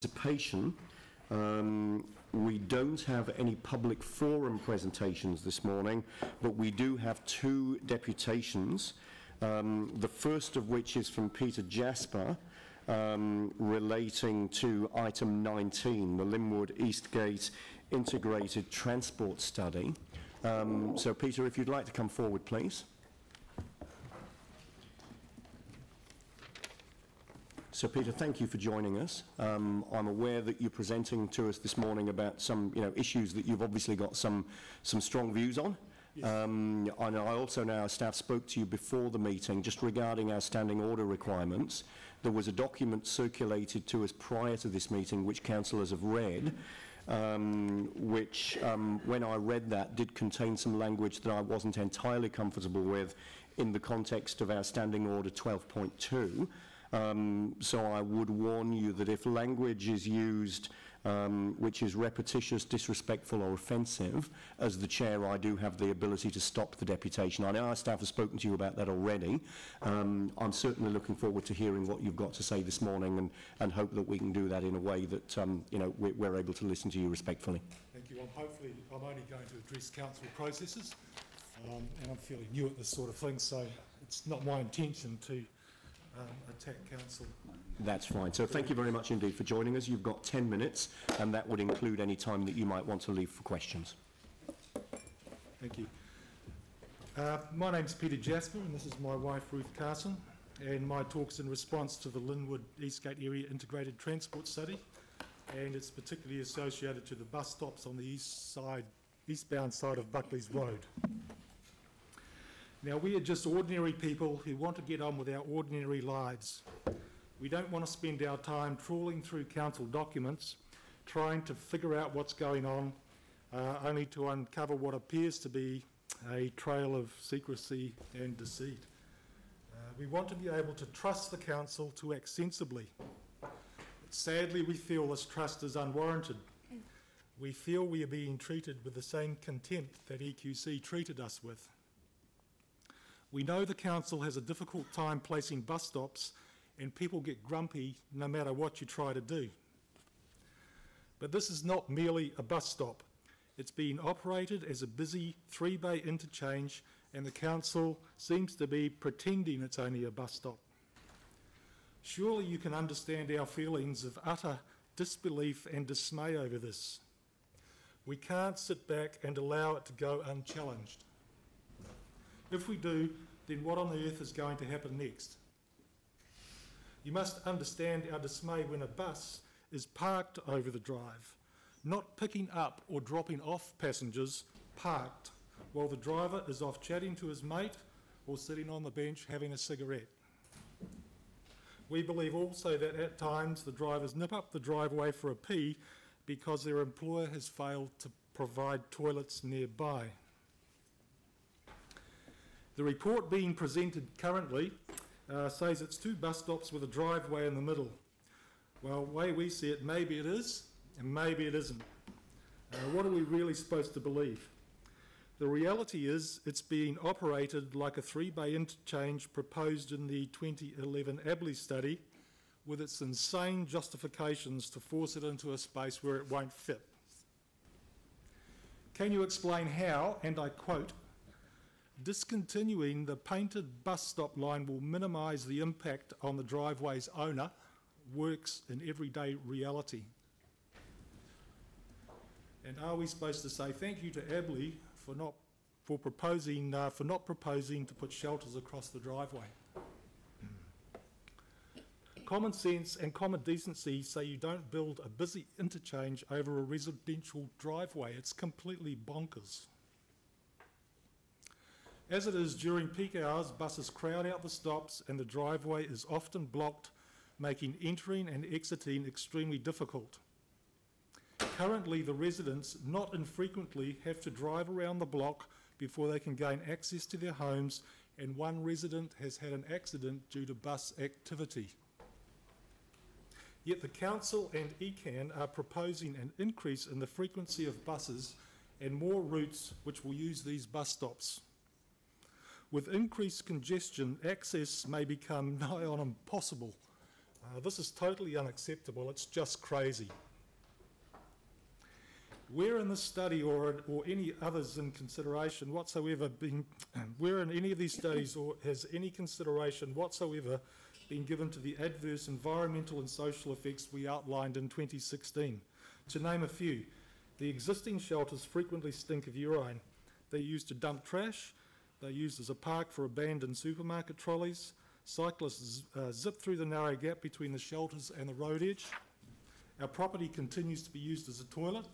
Participation. We don't have any public forum presentations this morning, but we do have two deputations, the first of which is from Peter Jasper, relating to item 19, the Linwood Eastgate Integrated Transport Study. So Peter, if you'd like to come forward, please. So Peter, thank you for joining us. I'm aware that you're presenting to us this morning about some issues that you've obviously got some strong views on. Yes. And I also know our staff spoke to you before the meeting just regarding our standing order requirements. There was a document circulated to us prior to this meeting which councillors have read, which when I read that did contain some language that I wasn't entirely comfortable with in the context of our standing order 12.2. So I would warn you that if language is used which is repetitious, disrespectful or offensive, as the chair I do have the ability to stop the deputation. I know our staff have spoken to you about that already. I'm certainly looking forward to hearing what you've got to say this morning and hope that we can do that in a way that we're able to listen to you respectfully. Thank you. I'm only going to address council processes and I'm fairly new at this sort of thing, so it's not my intention to attack council. That's fine. So thank you very much indeed for joining us. You've got 10 minutes and that would include any time that you might want to leave for questions. Thank you. My name's Peter Jasper and this is my wife Ruth Carson, and my talk's in response to the Linwood Eastgate Area Integrated Transport Study, and it's particularly associated to the bus stops on the eastbound side of Buckley's Road. Now, we are just ordinary people who want to get on with our ordinary lives. We don't want to spend our time trawling through council documents, trying to figure out what's going on, only to uncover what appears to be a trail of secrecy and deceit. We want to be able to trust the council to act sensibly. But sadly, we feel this trust is unwarranted. We feel we are being treated with the same contempt that EQC treated us with. We know the council has a difficult time placing bus stops and people get grumpy no matter what you try to do. But this is not merely a bus stop. It's being operated as a busy three-bay interchange and the council seems to be pretending it's only a bus stop. Surely you can understand our feelings of utter disbelief and dismay over this. We can't sit back and allow it to go unchallenged. If we do, then what on earth is going to happen next? You must understand our dismay when a bus is parked over the drive, not picking up or dropping off passengers, parked, while the driver is off chatting to his mate or sitting on the bench having a cigarette. We believe also that at times the drivers nip up the driveway for a pee because their employer has failed to provide toilets nearby. The report being presented currently says it's two bus stops with a driveway in the middle. Well, the way we see it, maybe it is and maybe it isn't. What are we really supposed to believe? The reality is it's being operated like a three-bay interchange proposed in the 2011 Abley study with its insane justifications to force it into a space where it won't fit. Can you explain how, and I quote, discontinuing the painted bus stop line will minimise the impact on the driveway's owner works in everyday reality? And are we supposed to say thank you to Abley for not proposing to put shelters across the driveway? Common sense and common decency say you don't build a busy interchange over a residential driveway. It's completely bonkers. As it is, during peak hours, buses crowd out the stops and the driveway is often blocked, making entering and exiting extremely difficult. Currently, the residents not infrequently have to drive around the block before they can gain access to their homes, and one resident has had an accident due to bus activity. Yet the council and ECAN are proposing an increase in the frequency of buses and more routes which will use these bus stops. With increased congestion, access may become nigh on impossible This is totally unacceptable. It's just crazy. Where in this study or any others in consideration whatsoever been, where in any of these studies or has any consideration whatsoever been given to the adverse environmental and social effects we outlined in 2016? To name a few, the existing shelters frequently stink of urine. They're used to dump trash. They're used as a park for abandoned supermarket trolleys. Cyclists zip through the narrow gap between the shelters and the road edge. Our property continues to be used as a toilet.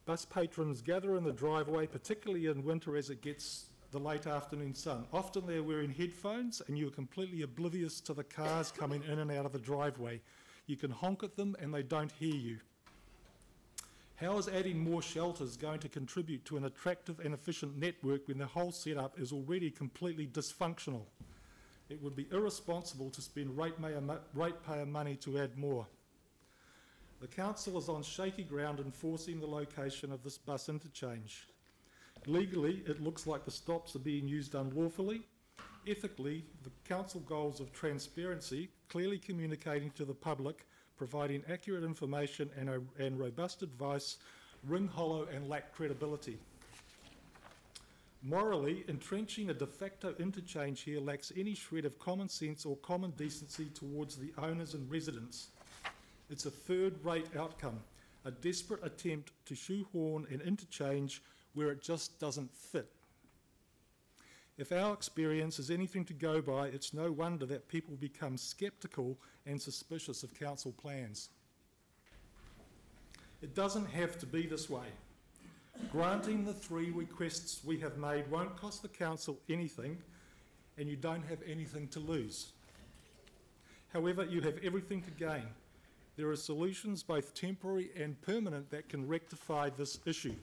Bus patrons gather in the driveway, particularly in winter as it gets the late afternoon sun. Often they're wearing headphones and you're completely oblivious to the cars coming in and out of the driveway. You can honk at them and they don't hear you. How is adding more shelters going to contribute to an attractive and efficient network when the whole setup is already completely dysfunctional? It would be irresponsible to spend ratepayer money to add more. The council is on shaky ground enforcing the location of this bus interchange. Legally, it looks like the stops are being used unlawfully. Ethically, the council goals of transparency, clearly communicating to the public, providing accurate information and robust advice, ring hollow and lack credibility. Morally, entrenching a de facto interchange here lacks any shred of common sense or common decency towards the owners and residents. It's a third-rate outcome, a desperate attempt to shoehorn an interchange where it just doesn't fit. If our experience is anything to go by, it's no wonder that people become sceptical and suspicious of council plans. It doesn't have to be this way. Granting the 3 requests we have made won't cost the council anything, and you don't have anything to lose. However, you have everything to gain. There are solutions, both temporary and permanent, that can rectify this issue.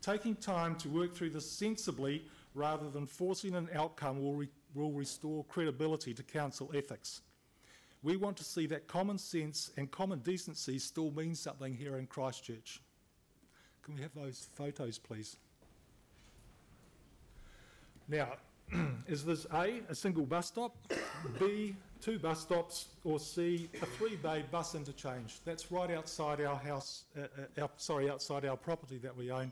Taking time to work through this sensibly rather than forcing an outcome will restore credibility to council ethics. We want to see that common sense and common decency still mean something here in Christchurch. Can we have those photos, please? Now, is this A, a single bus stop, B, 2 bus stops, or C, a 3-bay bus interchange? That's right outside our house, outside our property that we own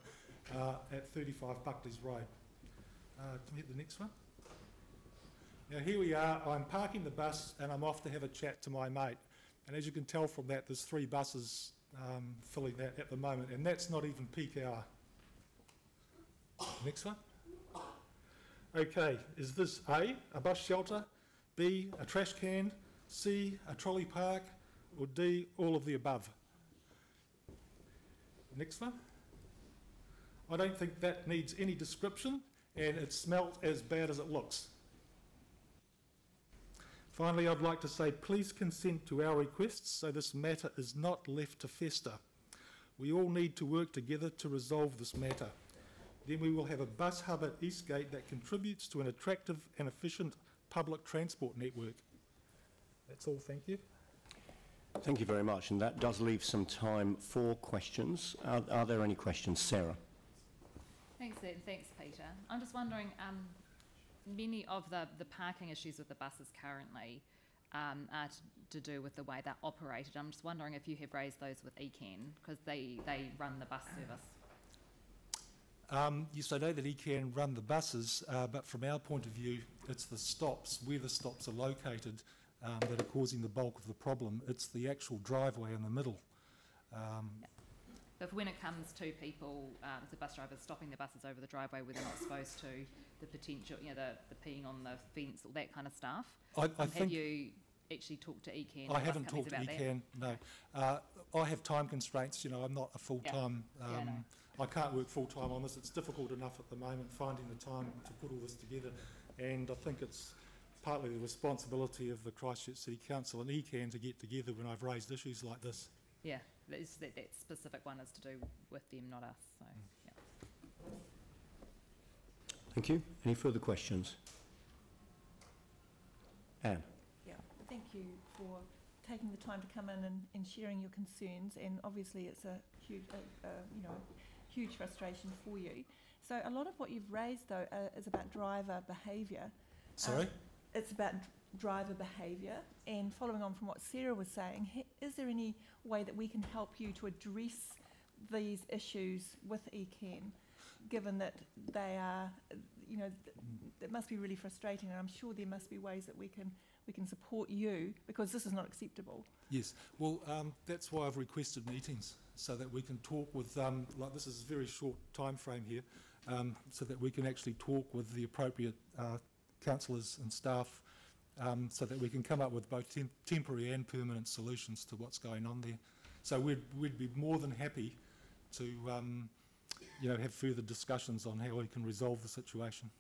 at 35 Buckley's Road. Can we hit the next one? Now here we are, I'm parking the bus and I'm off to have a chat to my mate. And as you can tell from that, there's 3 buses filling that at the moment, and that's not even peak hour. Next one. Okay, is this A, a bus shelter, B, a trash can, C, a trolley park, or D, all of the above? Next one. I don't think that needs any description, and it smelt as bad as it looks. Finally, I'd like to say please consent to our requests so this matter is not left to fester. We all need to work together to resolve this matter. Then we will have a bus hub at Eastgate that contributes to an attractive and efficient public transport network. That's all, thank you. Thank you very much, and that does leave some time for questions. Are there any questions? Sarah? Thanks, Ed. Thanks, Peter. I'm just wondering, many of the parking issues with the buses currently are to do with the way they're operated. I'm just wondering if you have raised those with ECAN, because they run the bus service. Yes, I know that ECAN run the buses, but from our point of view, it's the stops, where the stops are located, that are causing the bulk of the problem. It's the actual driveway in the middle. But when it comes to people, the bus drivers stopping the buses over the driveway where they're not supposed to, the potential, you know, the peeing on the fence, all that kind of stuff, have you actually talked to ECAN? I haven't talked to ECAN, no. I have time constraints, you know, I'm not a full-time, I can't work full-time on this. It's difficult enough at the moment finding the time to put all this together, and I think it's partly the responsibility of the Christchurch City Council and ECAN to get together when I've raised issues like this. Yeah, that specific one is to do with them, not us. So, yeah. Thank you. Any further questions? Anne? Yeah, thank you for taking the time to come in and sharing your concerns, and obviously it's a huge, huge frustration for you. So a lot of what you've raised, though, is about driver behaviour. Sorry? It's about driver behaviour, and following on from what Sarah was saying, is there any way that we can help you to address these issues with ECAN, given that they are, you know, it must be really frustrating, and I'm sure there must be ways that we can support you, because this is not acceptable. Yes, well, that's why I've requested meetings, so that we can talk with, like this is a very short time frame here, so that we can actually talk with the appropriate councillors and staff, so that we can come up with both temporary and permanent solutions to what's going on there. So we'd be more than happy to you know, have further discussions on how we can resolve the situation.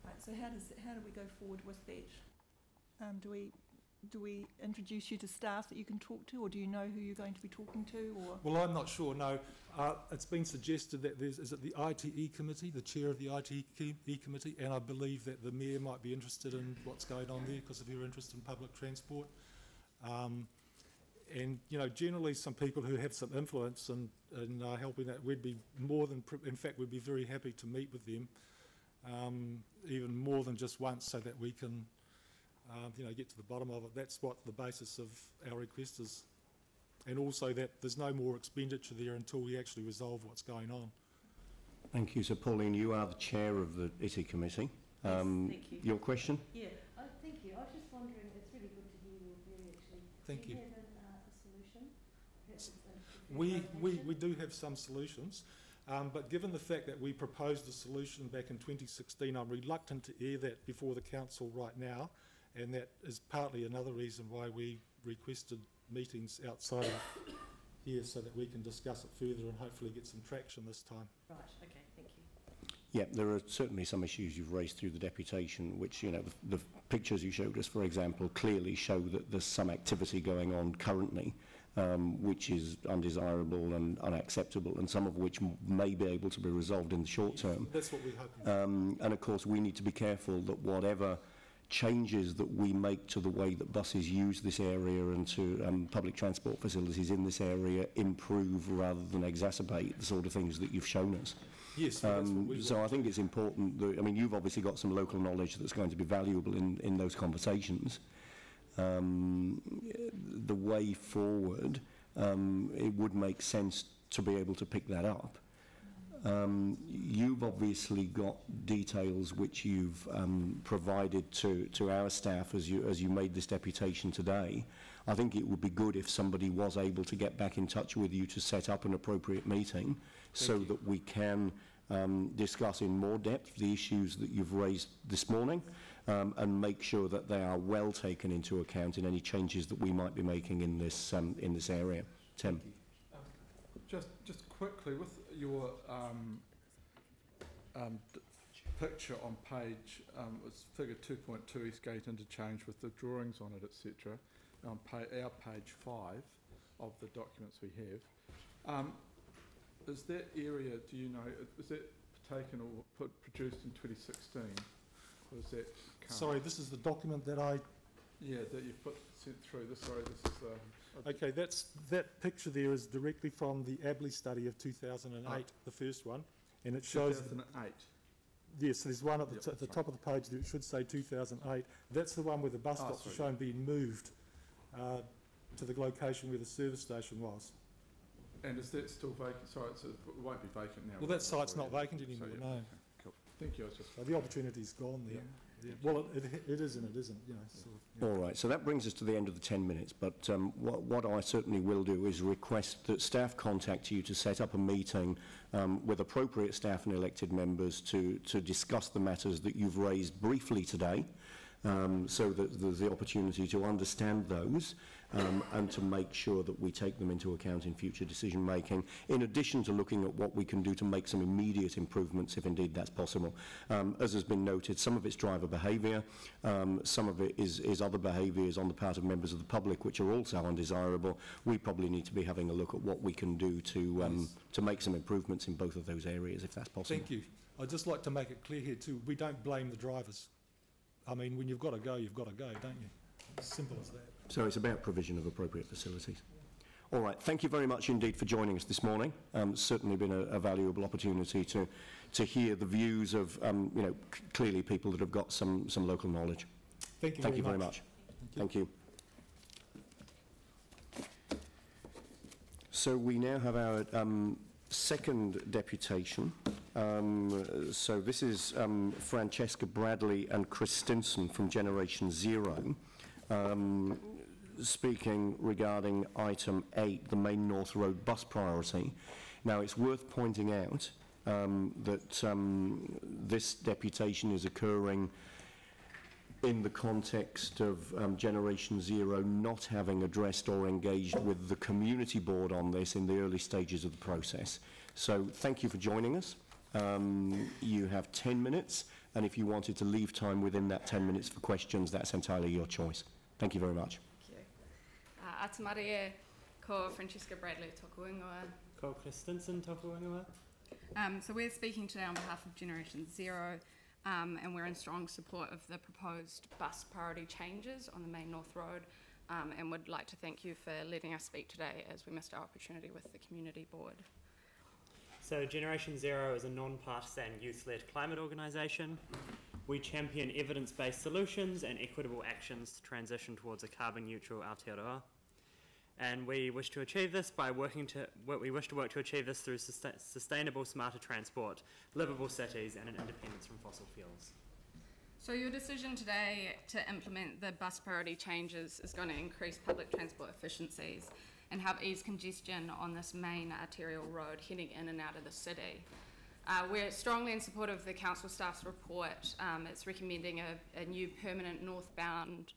Right, so how do we go forward with that? Do we introduce you to staff that you can talk to, or do you know who you're going to be talking to? Or well, I'm not sure. No, it's been suggested that is it the ITE committee, the chair of the ITE committee, and I believe that the mayor might be interested in what's going on there because of your interest in public transport. And you know, generally, some people who have some influence in helping that, we'd be more than, in fact, we'd be very happy to meet with them, even more than just once, so that we can, you know, get to the bottom of it. That's what the basis of our request is, and also that there's no more expenditure there until we actually resolve what's going on. Thank you. So, Pauline, you are the chair of the ITE committee. Yes, thank you. Your question? Yeah, thank you. I was just wondering, it's really good to hear your view, actually. Thank you. Do you have a solution? We do have some solutions, but given the fact that we proposed a solution back in 2016, I'm reluctant to air that before the council right now, and that is partly another reason why we requested meetings outside of here, so that we can discuss it further and hopefully get some traction this time. Right, okay, thank you. Yeah, there are certainly some issues you've raised through the deputation, which, you know, the pictures you showed us, for example, clearly show that there's some activity going on currently, which is undesirable and unacceptable, and some of which may be able to be resolved in the short term. That's what we hope. And of course, we need to be careful that whatever changes that we make to the way that buses use this area and to public transport facilities in this area improve rather than exacerbate the sort of things that you've shown us. Yes, that's what we so I think it's important that, I mean, you've obviously got some local knowledge that's going to be valuable in those conversations. The way forward, it would make sense to be able to pick that up. You've obviously got details which you've provided to our staff as you made this deputation today. I think it would be good if somebody was able to get back in touch with you to set up an appropriate meeting so that we can discuss in more depth the issues that you've raised this morning and make sure that they are well taken into account in any changes that we might be making in this area. Tim. Just quickly, with your picture on page, it's figure 2.2 Eastgate interchange with the drawings on it, etc. On our page 5 of the documents we have. Is that area, do you know, was that taken or produced in 2016? Or is that current? Sorry, this is the document that yeah, that you've sent through. This is okay, that picture there is directly from the Abley study of 2008, the first one, and it shows 2008. Yes, there's one at the top of the page that should say 2008. That's the one where the bus stops are shown being moved to the location where the service station was. And is that still vacant? Sorry, it won't be vacant now. Well, that site's not vacant anymore, so, yeah. no. Okay, cool. Thank you. So the opportunity's gone there. Yeah. Well, it is and it isn't, you know. Sort of, yeah. All right, so that brings us to the end of the 10 minutes, but what I certainly will do is request that staff contact you to set up a meeting with appropriate staff and elected members to discuss the matters that you've raised briefly today, so that there's the opportunity to understand those and to make sure that we take them into account in future decision making, in addition to looking at what we can do to make some immediate improvements if indeed that's possible. As has been noted, some of it's driver behaviour, some of it is other behaviours on the part of members of the public which are also undesirable. We probably need to be having a look at what we can do to make some improvements in both of those areas if that's possible. Thank you. I'd just like to make it clear here too, we don't blame the drivers. I mean, when you've got to go, don't you? As simple as that. So it's about provision of appropriate facilities. All right, thank you very much indeed for joining us this morning. It's certainly been a valuable opportunity to hear the views of, you know, clearly people that have got some local knowledge. Thank you very much. Thank you. So we now have our second deputation. So this is Francesca Bradley and Chris Stinson from Generation Zero, speaking regarding item 8, the Main North Road bus priority. Now, it's worth pointing out that this deputation is occurring in the context of Generation Zero not having addressed or engaged with the community board on this in the early stages of the process. So thank you for joining us. You have 10 minutes, and if you wanted to leave time within that 10 minutes for questions, that's entirely your choice. Thank you very much. Ata Maria, ko Francesca Bradley toku ingoa. Ko Chris Stinson toku ingoa. So we're speaking today on behalf of Generation Zero, and we're in strong support of the proposed bus priority changes on the Main North Road, and would like to thank you for letting us speak today as we missed our opportunity with the community board. So Generation Zero is a non-partisan youth-led climate organisation. We champion evidence-based solutions and equitable actions to transition towards a carbon-neutral Aotearoa. And we wish to achieve this by work to achieve this through sustainable, smarter transport, livable cities, and an independence from fossil fuels. So your decision today to implement the bus priority changes is going to increase public transport efficiencies and help ease congestion on this main arterial road heading in and out of the city. We're strongly in support of the council staff's report. It's recommending a new permanent northbound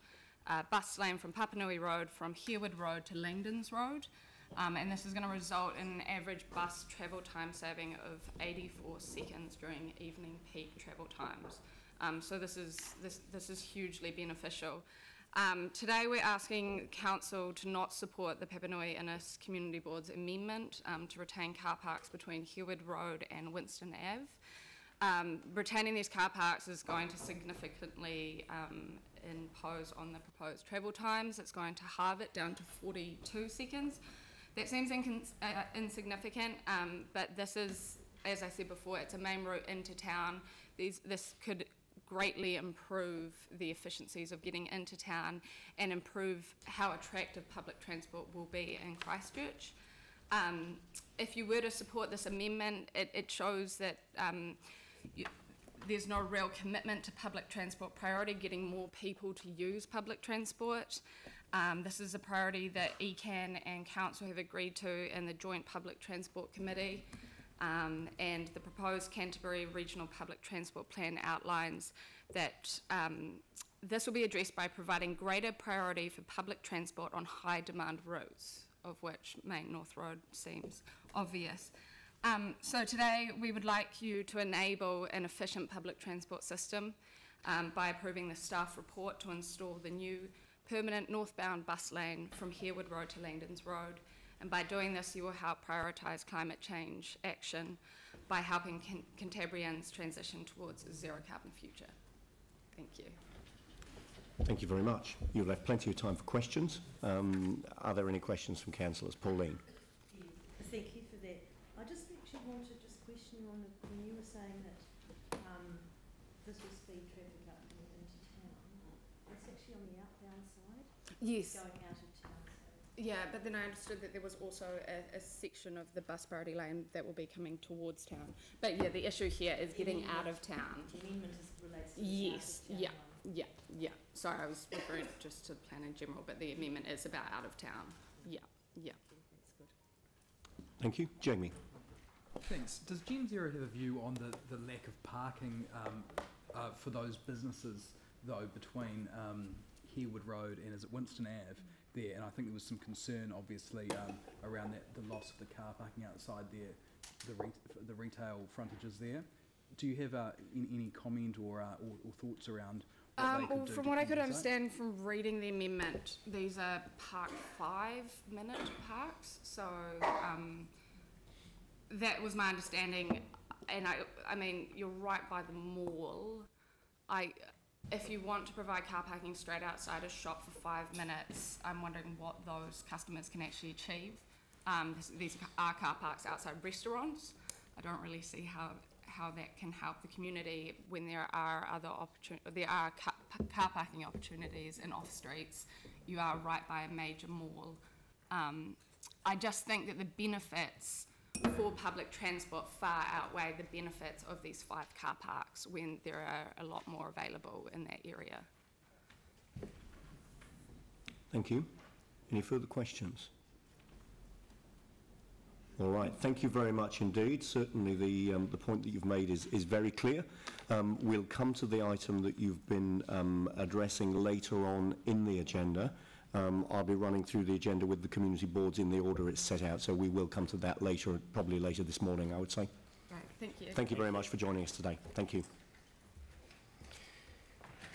bus lane from Papanui Road from Herwood Road to Langdons Road, and this is going to result in an average bus travel time saving of 84 seconds during evening peak travel times. So this is hugely beneficial. Today we're asking Council to not support the Papanui Innes Community Board's amendment to retain car parks between Herwood Road and Winston Ave. Retaining these car parks is going to significantly impose on the proposed travel times. It's going to halve it down to 42 seconds. That seems insignificant, but this is, as I said before, it's a main route into town. This could greatly improve the efficiencies of getting into town and improve how attractive public transport will be in Christchurch. If you were to support this amendment, it shows that there's no real commitment to public transport priority, getting more people to use public transport. This is a priority that ECAN and Council have agreed to in the Joint Public Transport Committee, and the proposed Canterbury Regional Public Transport Plan outlines that this will be addressed by providing greater priority for public transport on high demand routes, of which Main North Road seems obvious. So today we would like you to enable an efficient public transport system by approving the staff report to install the new permanent northbound bus lane from Herwood Road to Langdons Road. And by doing this, you will help prioritise climate change action by helping Cantabrians transition towards a zero carbon future. Thank you. Thank you very much. You'll have plenty of time for questions. Are there any questions from councillors? Pauline. Thank you for that. I just actually wanted to just question you on when you were saying that this will speed traffic up into town. It's actually on the outbound side. Yes. Going out of town. Yeah, but then I understood that there was also a section of the bus priority lane that will be coming towards town. But yeah, the issue here is getting out of town. The amendment relates to yes, the out of town yeah, yeah. Sorry, I was referring just to the plan in general, but the amendment is about out of town. Yeah. That's good. Thank you. Jamie. Thanks. Does Gen Zero have a view on the lack of parking for those businesses, though, between Herwood Road and is it Winston Ave there? And I think there was some concern, obviously, around the loss of the car parking outside there, the retail frontages there. Do you have any comment or thoughts around what they could do? From what I could understand from reading the amendment, these are park 5-minute parks. So that was my understanding. And I mean, you're right by the mall. if you want to provide car parking straight outside a shop for 5 minutes, I'm wondering what those customers can actually achieve. These are car parks outside restaurants. I don't really see how that can help the community when there are car parking opportunities in off streets. You are right by a major mall. I just think that the benefits for public transport far outweigh the benefits of these 5 car parks when there are a lot more available in that area. Thank you. Any further questions? All right, thank you very much indeed. Certainly the point that you've made is very clear. We'll come to the item that you've been addressing later on in the agenda. I'll be running through the agenda with the community boards in the order it's set out, so we will come to that later, probably later this morning, I would say. Right, thank you. Thank you very much for joining us today. Thank you.